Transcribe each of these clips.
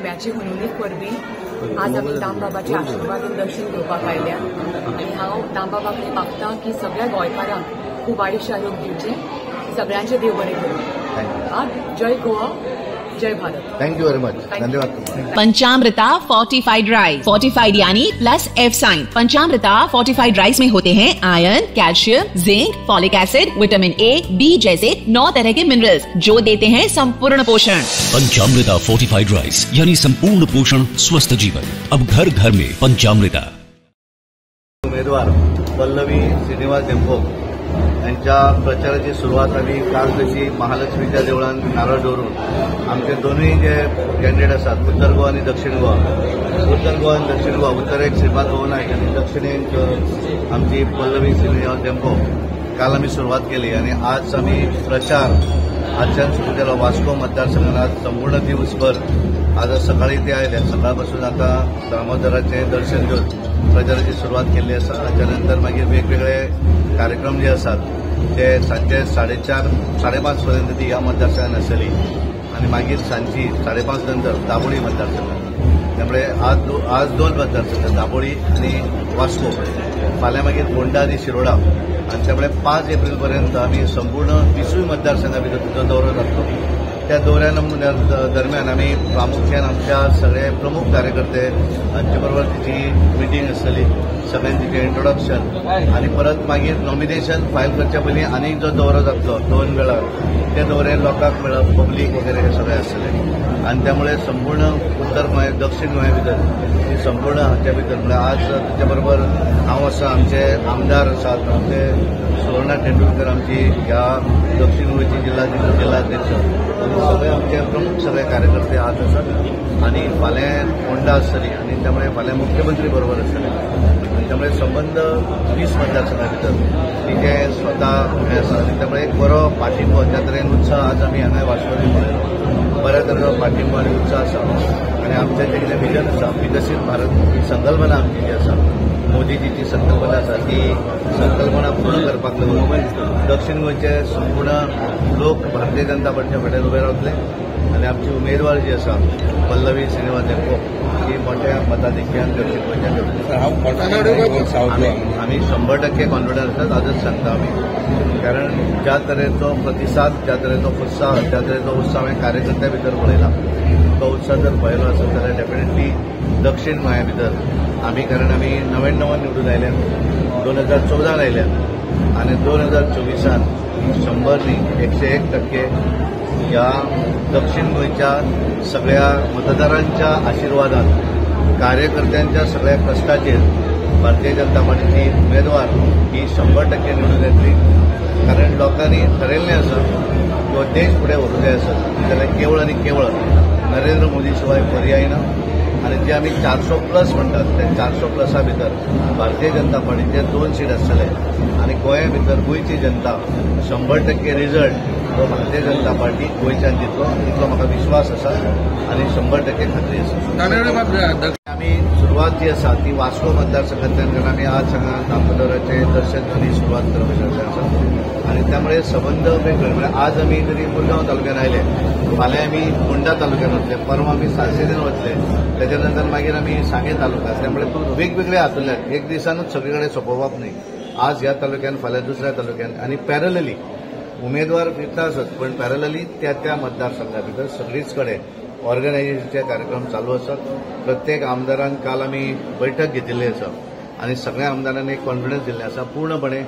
शिगम्याची मिरवणूक वरवीं आज आमी दामबाबाचे आशिर्वादान दर्शन घेवपाक आयल्या आनी हांव दामबाबाक मागतां की सगळ्या गोंयकारांक खूब आयुश्य आरोग्य दिवचें, सगळ्यांचे देव बरें करूं। जय गोवा, जय Bharat. Thank you very much, धन्यवाद। पंचामृता फोर्टिफाइड राइस, फोर्टिफाइड यानी plus F sign. Panchamrita fortified rice में होते हैं iron, calcium, zinc, folic acid, vitamin A, B जैसे 9 तरह के मिनरल्स जो देते हैं संपूर्ण पोषण। पंचामृता फोर्टिफाइड राइस यानी संपूर्ण पोषण, स्वस्थ जीवन। अब घर घर में पंचामृता। उमेदवार पल्लवी श्रीनिवास देमको यांच्या प्रचाराची सुरुवात आम्ही काल जशी महालक्ष्मीच्या देवळान नारळ दवरून आमचे दोन्ही जे कॅन्डिडेट असतात उत्तर गोवा आणि दक्षिण गोवा, उत्तर गोवा आणि दक्षिण गोवा, उत्तरेक श्रीपाद भवन नायक आणि दक्षिणेक आमची पल्लवी श्रीनिवास देमको काल आम्ही सुरुवात केली आणि आज आम्ही प्रचार आजच्यान सुरू केला वास्को मतदारसंघात संपूर्ण दिवसभर। आज सकाळी ते आयले, सकाळपासून आता दामोदराचे दर्शन घेऊन प्रचाराची सुरुवात केली आसा। त्याच्यानंतर मागीर वेगवेगळे कार्यक्रम जे असतात ते सांजे 4:30 पर्यंत ती ह्या मतदारसंघात आसतली आणि मागीर सांजी 5:30 नंतर दाबोळी मतदारसंघात। त्यामुळे आज दोन मतदारसंघ दाबोळी आणि वास्को, फाल्यां मागीर फोंडा आणि शिरोडा आणि त्यामुळे 5 एप्रिल पर्यंत आम्ही संपूर्ण 20 मतदारसंघा भितर तुमचो दौरो जातलो। त्या दौऱ्या दरम्यान आम्ही प्रामुख्यान आमच्या सगळे प्रमुख कार्यकर्ते हांचे बरोबर तिची मिटींग आसतली, सगळ्यांचे तिचे इंट्रोडक्शन आणि परत मागीर नॉमिनेशन फायल करच्या पयलीं आनीक जो दौरो जातलो 2 वेळा ते दौरे लोकांक मेळप, पब्लीक वगैरे हे सगळे आसतले आणि त्यामुळे संपूर्ण उत्तर गोंय दक्षिण गोंया भितर संपूर्ण हाच्या भितर म्हणजे आज त्याच्या बरोबर हांव आसा, आमचे आमदार आसात, आमचे सुवर्णा तेंडुलकर आमची ह्या दक्षिण गोंयची जिल्हाध्यक्ष, सगळे आमचे प्रमुख सगळे कार्यकर्ते आज आसात आणि फाल्यां फोंडा आसतली आणि त्यामुळे फाल्यां मुख्यमंत्री बरोबर आसतले आणि त्यामुळे संबंध 20 मतदारसंघा भितर तिचे स्वता हे आसा आणि त्यामुळे एक बरो पाठिंबो त्या तरेन उत्साह आज आमी हांगा वास्कोनी पळयलो, बऱ्या तरेचो पाठिंबो आनी उत्साह आसा आणि आमचें जें कितें विजन आसा विकसीत भारत ही संकल्पना आमची जी आसा, मोदीजीची संकल्पना आसा ती संकल्पना पूर्ण करपाक लागून दक्षिण गोंयचे संपूर्ण लोक भारतीय जनता पार्टीच्या फाटल्यान उबे रावतले आणि आमची उमेदवार जी आसा पल्लवी श्रीनिवास देमको ही मोठ्या मताधिक्यान दक्षिण गोंयच्या आम्ही 100% कॉन्फिडन्स आसात, आजच सांगता आम्ही, कारण ज्या तरेचो प्रतिसाद, ज्या तरेचो उत्साह, ज्या तरेचो उत्साह हांवें कार्यकर्त्या भितर पळयला तो उत्साह जर पळयलो आसत जाल्यार डेफिनेटली दक्षिण गोंया भितर आम्ही, कारण आम्ही 99 निवडून आयल्यात, 2014 आयल्यात आणि 2024 100 न्ही 101% ह्या दक्षिण गोंयच्या सगळ्या मतदारांच्या आशिर्वादान, कार्यकर्त्यांच्या सगळ्या कश्टाचेर भारतीय जनता पार्टीची उमेदवार ही 100% निवडून येतली, कारण लोकांनी ठरयल्लें आसा की देश फुडें व्हरूंक जाय आसत जाल्यार केवळ आनी केवळ नरेंद्र मोदी शिवाय पर्याय ना आणि जे आम्ही 400+ म्हणतात ते 400+ भितर भारतीय जनता पार्टीचे 2 सीट आसतले आणि गोंया भितर गोंयची जनता 100% रिजल्ट तो भारतीय जनता पार्टी गोंयच्यान दितलो, इतलो म्हाका विश्वास आसा आणि 100% खात्री आसा। आम्ही सुरुवात जी आसा ती वास्को मतदारसंघांतल्यान, कारण आमी आज हांगा दामोदराचे दर्शन घेवन सुरुवात करप आसा आणि त्यामुळे संबंध वेगळे, म्हणजे आज आमी जरी मुरगांव तालुक्यात आयले, फाल्यां आमी फोंडा तालुक्यात वतले, परवा आमी सालसेरीन वतले, त्याच्यानंतर मागीर आमी सांगे तालुका, त्यामुळे वेगवेगळे हातूंतल्यान एक दिसानूच सगळे कडेन सोंपोवप न्ही, आज ह्या तालुक्यान फाल्यां दुसऱ्या तालुक्यान आणि पॅरलली उमेदवार फिरता आसत पण पॅरलली त्या मतदारसंघा भितर सगळीच कडेन ऑर्गनायझेशनचे कार्यक्रम चालू आसात। प्रत्येक आमदारांक काल आमी बैठक घेतिल्ली आसा आणि सगळ्या आमदारांनी एक कॉन्फिडन्स दिल्ले आसा पूर्णपणे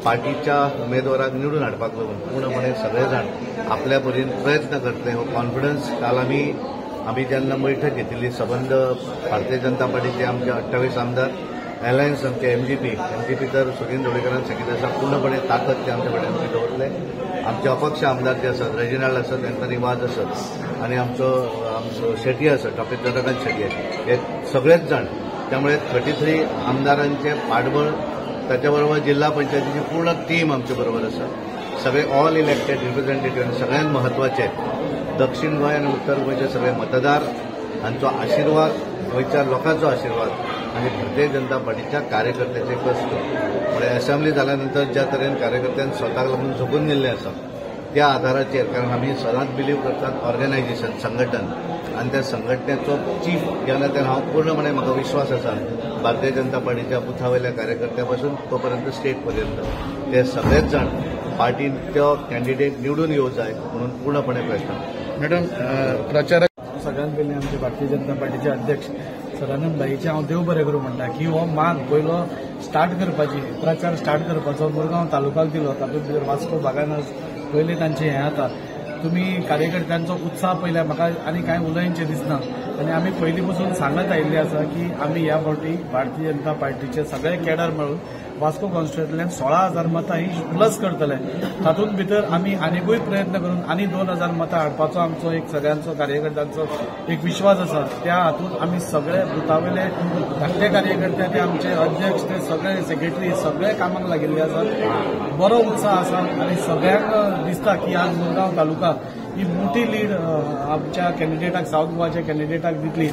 पार्टीच्या उमेदवाराक निवडून हाडपाक लागून पूर्णपणे सगळे जाण आपल्या परीन प्रयत्न करतले, हो कॉन्फिडन्स काल आमी जेन्ना बैठक घेतिल्ली संबंध भारतीय जनता पार्टीचे आमचे 28 आमदार, अलायन्स आमचे एमजीपी तर सुनील ढवळीकरान सांगितलें आसा पूर्णपणे ताकद ते आमचे कडेन आमी दवरले, आमचे अपक्ष आमदार जे आसात रेजिनाल्ड आसात, एंथनी वाज आसात आणि आमचो शेट्टी आसात डॉक्टर चंद्रकांत शेट्टी, हे सगळेच जाण, त्यामुळे 33 आमदारांचे पाठबळ, त्याच्याबरोबर जिल्हा पंचायतीची पूर्ण टीम आमच्या बरोबर आसा, सगळे ऑल इलेक्टेड रिप्रेझेंटेटिव्ह, सगळ्यात महत्वाचे दक्षिण गोंय आणि उत्तर गोंयचे सगळे मतदार हांचो आशिर्वाद, गोंयच्या लोकांचो आशिर्वाद आणि भारतीय जनता पार्टीच्या कार्यकर्त्याचे कष्ट, म्हणजे असेंब्ली जाल्यानंतर ज्या तरेन कार्यकर्त्यांनी स्वताक लागून झोकून दिल्ले आसा त्या आधाराचेर, कारण आमी सदांच बिलीव करतात ऑर्गनायझेशन, संघटन आनी त्या संघटनेचो चीफ जेन्ना तेन्ना हांव पूर्णपणे म्हाका विश्वास आसा भारतीय जनता पार्टीच्या बुथावयल्या कार्यकर्त्या पासून तो पर्यंत स्टेट पर्यंत ते सगळेच जाण पार्टीचो कॅन्डिडेट निवडून येवं जाय म्हणून पूर्णपणे प्रयत्न. मॅडम प्रचारक सगळ्यात पयलीं आमचे भारतीय जनता पार्टीचे अध्यक्ष सदानंद भाईचे हांव देव बरें करूं म्हणटा की हो मान पयलो स्टार्ट करपाची प्रचार स्टार्ट करपाचो मुरगांव तालुक्याक दिलो तातूंत भितर वास्को भागान पयलीं तांचे हें जाता. तुमी कार्यकर्त्यांचो उत्साह पळयल्यार म्हाका आनी कांय उलयनचें दिसना आनी आमी पयलीं पासून सांगत आयिल्ले आसा की आमी ह्या फावटी भारतीय जनता पार्टीचे सगळे कॅडर मेळून वास्को कॉन्स्टिट्युएंसींतल्यान 16,000 मतां ही प्लस करतले. तातूंत भितर आमी आनीकूय प्रयत्न करून आनी 2,000 मतां हाडपाचो आमचो एक सगळ्यांचो कार्यकर्त्यांचो एक विश्वास आसा. त्या हातूंत आमी सगळे बुथावयले धाकटे कार्यकर्ते ते आमचे अध्यक्ष ते सगळे सेक्रेटरी सगळे कामाक लागिल्ले आसात. बरो उत्साह आसा आनी सगळ्यांक दिसता की आज मुरगांव तालुका ही मोठी लीड आमच्या कॅन्डिडेटाक साऊथ गोवाच्या कॅन्डिडेटाक दितली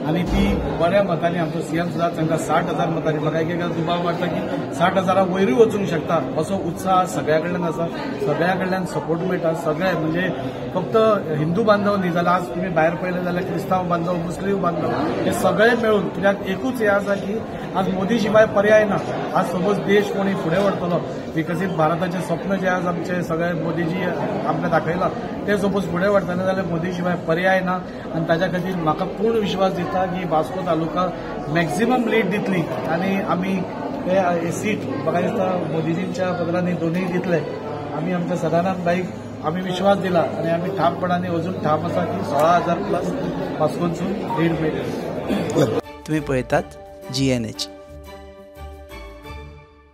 आणि ती बऱ्या मतांनी आमचो सीएम सुद्धा तांकां 60,000 मतांनी म्हाका एक दुबाव वाटता की 60,000 वयरूय वचूंक शकता असो उत्साह सगळ्या कडल्यान आसा. सगळ्या कडल्यान सपोर्ट मेळटा. सगळे म्हणजे फक्त हिंदू बांधव न्ही जाल्यार आज तुम्ही भायर पळयले जाल्यार क्रिस्तांव बांधव मुस्लीम बांधव हे सगळे मेळून कित्याक एकूच हे आसा की आज मोदी शिवाय पर्याय ना. आज सपोज देश कोणी फुडें व्हरतलो विकसीत भारताचे स्वप्न जे आज आमचे सगळे मोदीजी आमकां दाखयला ते सपोज फुडें व्हरतना जाल्यार मोदी शिवाय पर्याय ना आनी ताच्या खातीर म्हाका पूर्ण विश्वास दिता की वास्को तालुका मॅक्झिमम लीड दितली आनी आमी ते सीट म्हाका दिसता मोदीजींच्या बदलांनी दोनूय दितले. आमी आमच्या सदानंद भाईक आमी विश्वास दिला आनी आमी ठामपणाने अजून ठाम आसा की 16,000 प्लस वास्कोनसून लीड मेळटली. तुम्ही पळयतात GNH.